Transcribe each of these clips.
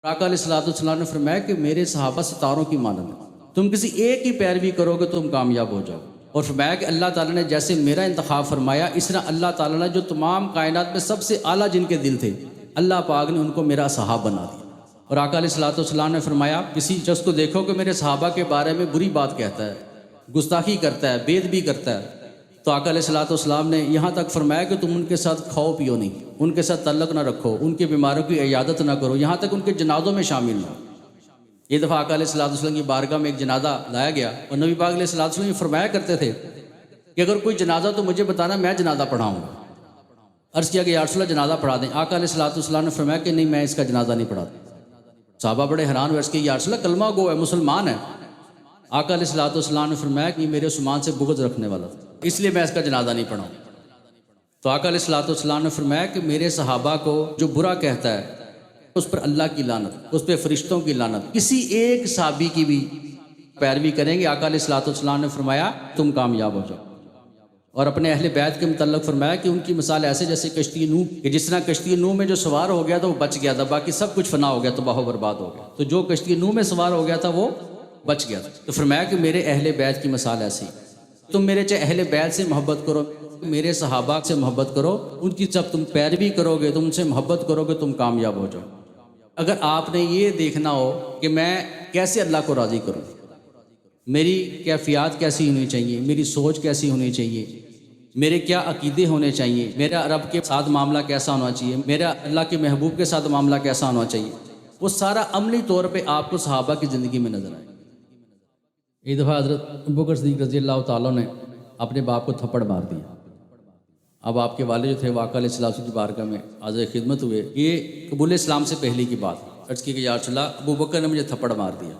آقا علیہ الصلوۃ والسلام نے فرمایا کہ میرے صحابہ ستاروں کی مانند ہیں، تم کسی ایک کی پیروی کرو گے تم کامیاب ہو جاؤ۔ اور فرمایا کہ اللہ تعالیٰ نے جیسے میرا انتخاب فرمایا، اس طرح اللہ تعالیٰ نے جو تمام کائنات میں سب سے اعلیٰ جن کے دل تھے، اللہ پاک نے ان کو میرا صحابہ بنا دیا۔ اور آقا علیہ الصلوۃ والسلام نے فرمایا کسی شخص کو دیکھو کہ میرے صحابہ کے بارے میں بری بات کہتا ہے، گستاخی کرتا ہے، بے ادبی کرتا ہے، تو آقا علیہ الصلوۃ والسلام نے یہاں تک فرمایا کہ تم ان کے ساتھ کھاؤ پیو نہیں، ان کے ساتھ تعلق نہ رکھو، ان کی بیماروں کی عیادت نہ کرو، یہاں تک ان کے جنازوں میں شامل نہ ہو۔ یہ دفعہ آقا علیہ الصلوۃ والسلام کی بارگاہ میں ایک جنازہ لایا گیا اور نبی پاک علیہ الصلوۃ والسلام یہ فرمایا کرتے تھے کہ اگر کوئی جنازہ تو مجھے بتانا، میں جنازہ پڑھاؤں گا۔ عرض کیا کہ یا رسول اللہ جنازہ پڑھا دیں۔ آقا علیہ الصلوۃ والسلام نے فرمایا کہ نہیں، میں اس کا جنازہ نہیں پڑھاتا۔ صحابہ بڑے حیران ہوئے، عرض کیا یا رسول اللہ کلمہ گو ہے، مسلمان ہے۔ آقا علیہ الصلوۃ والسلام نے فرمایا کہ یہ میرے عثمان سے بغض رکھنے والا تھا، اس لیے میں اس کا جنازہ نہیں پڑھاؤں۔ تو آقا علیہ الصلوۃ والسلام نے فرمایا کہ میرے صحابہ کو جو برا کہتا ہے اس پر اللہ کی لعنت، اس پہ فرشتوں کی لعنت، کسی ایک صحابی کی بھی پیروی کریں گے، آقا علیہ الصلوۃ والسلام نے فرمایا تم کامیاب ہو جاؤ۔ اور اپنے اہل بیت کے متعلق فرمایا کہ ان کی مثال ایسے جیسے کشتی نوح، کہ جس طرح کشتی نوح میں جو سوار ہو گیا تھا وہ بچ گیا تھا، باقی سب کچھ فنا ہو گیا، تباہ و برباد ہو گیا، تو جو کشتی نوح میں سوار ہو گیا تھا وہ بچ گیا تھا۔ تو فرمایا کہ میرے اہل بیت کی مثال ایسی، تم میرے چاہے اہل بیت سے محبت کرو، میرے صحابہ سے محبت کرو، ان کی جب تم پیروی کرو گے، تم ان سے محبت کرو گے، تم کامیاب ہو جاؤ۔ اگر آپ نے یہ دیکھنا ہو کہ میں کیسے اللہ کو راضی کروں، میری کیفیات کیسی ہونی چاہیے، میری سوچ کیسی ہونی چاہیے، میرے کیا عقیدے ہونے چاہیے، میرا رب کے ساتھ معاملہ کیسا ہونا چاہیے، میرا اللہ کے محبوب کے ساتھ معاملہ کیسا ہونا چاہیے، وہ سارا عملی طور پہ آپ کو صحابہ کی زندگی میں نظر آئے۔ ایک دفعہ حضرت ابوبکر صدیق رضی اللہ تعالیٰ نے اپنے باپ کو تھپڑ مار دیا۔ اب آپ کے والد جو تھے وہ آقا علیہ السلام کی بارگاہ میں حاضر خدمت ہوئے۔ یہ قبول اسلام سے پہلے کی بات، عرض کی کہ یا رسول اللہ ابوبکر نے مجھے تھپڑ مار دیا۔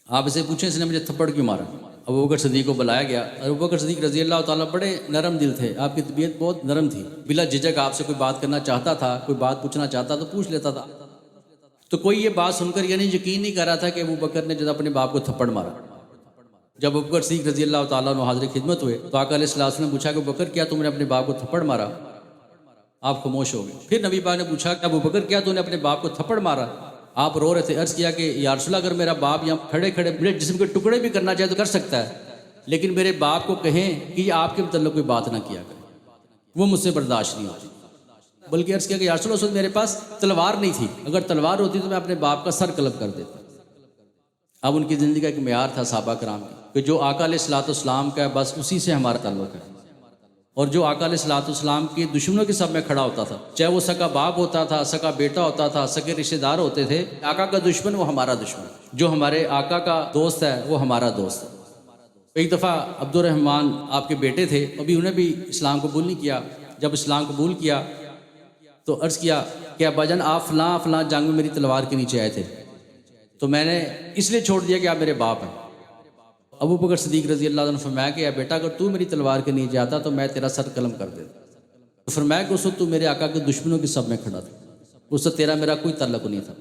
آپ اسے پوچھیں اس نے مجھے تھپڑ کیوں مارا؟ ابوبکر صدیق کو بلایا گیا اور ابوبکر صدیق رضی اللہ تعالیٰ بڑے نرم دل تھے، آپ کی طبیعت بہت نرم تھی، بلا جھجک آپ سے کوئی بات کرنا چاہتا تھا، کوئی بات پوچھنا چاہتا تو پوچھ لیتا تھا۔ تو کوئی یہ بات سن کر یعنی یقین نہیں کر رہا تھا کہ ابوبکر نے جب اپنے باپ کو تھپڑ مارا۔ جب ابوبکر صدیق رضی اللہ تعالیٰ عنہ حاضر خدمت ہوئے تو آقا علیہ السلام نے پوچھا کہ ابوبکر کیا تم نے اپنے باپ کو تھپڑ مارا؟ آپ خاموش ہو گئے۔ پھر نبی پاک نے پوچھا کہ ابوبکر کیا تم نے اپنے باپ کو تھپڑ مارا؟ آپ رو رہے تھے۔ عرض کیا کہ یا رسول اللہ اگر میرا باپ یہاں کھڑے کھڑے میرے جسم کے ٹکڑے بھی کرنا چاہے تو کر سکتا ہے، لیکن میرے باپ کو کہیں کہ یہ آپ کے متعلق کوئی بات نہ کیا کرے، وہ مجھ سے برداشت نہیں ہوتی۔ بلکہ عرض کیا کہ یا رسول اللہ میرے پاس تلوار نہیں تھی، اگر تلوار ہوتی تو میں اپنے باپ کا سر قلب کر دیتا۔ اب ان کی زندگی کا ایک معیار تھا صحابہ کرام کی کہ جو آقا علیہ الصلوۃ والسلام کا ہے بس اسی سے ہمارا تعلق ہے، اور جو آقا علیہ الصلوۃ والسلام کی دشمنوں کے سب میں کھڑا ہوتا تھا، چاہے وہ سکا باپ ہوتا تھا، سکا بیٹا ہوتا تھا، سکے رشتے دار ہوتے تھے، آقا کا دشمن وہ ہمارا دشمن، جو ہمارے آقا کا دوست ہے وہ ہمارا دوست ہے۔ ایک دفعہ عبد الرحمن آپ کے بیٹے تھے، ابھی انہیں بھی اسلام قبول نہیں کیا۔ جب اسلام قبول کیا تو عرض کیا کہ ابا جان آپ فلاں فلاں جنگ میں میری تلوار کے نیچے آئے تھے، تو میں نے اس لیے چھوڑ دیا کہ آپ میرے باپ ہیں۔ ابوبکر صدیق رضی اللہ عنہ نے فرمایا کہ اے بیٹا اگر تو میری تلوار کے نیچے آتا تو میں تیرا سر قلم کر دیتا۔ تو فرمایا کہ اس وقت تو میرے آقا کے دشمنوں کی سب میں کھڑا تھا، اس سے تیرا میرا کوئی تعلق نہیں تھا۔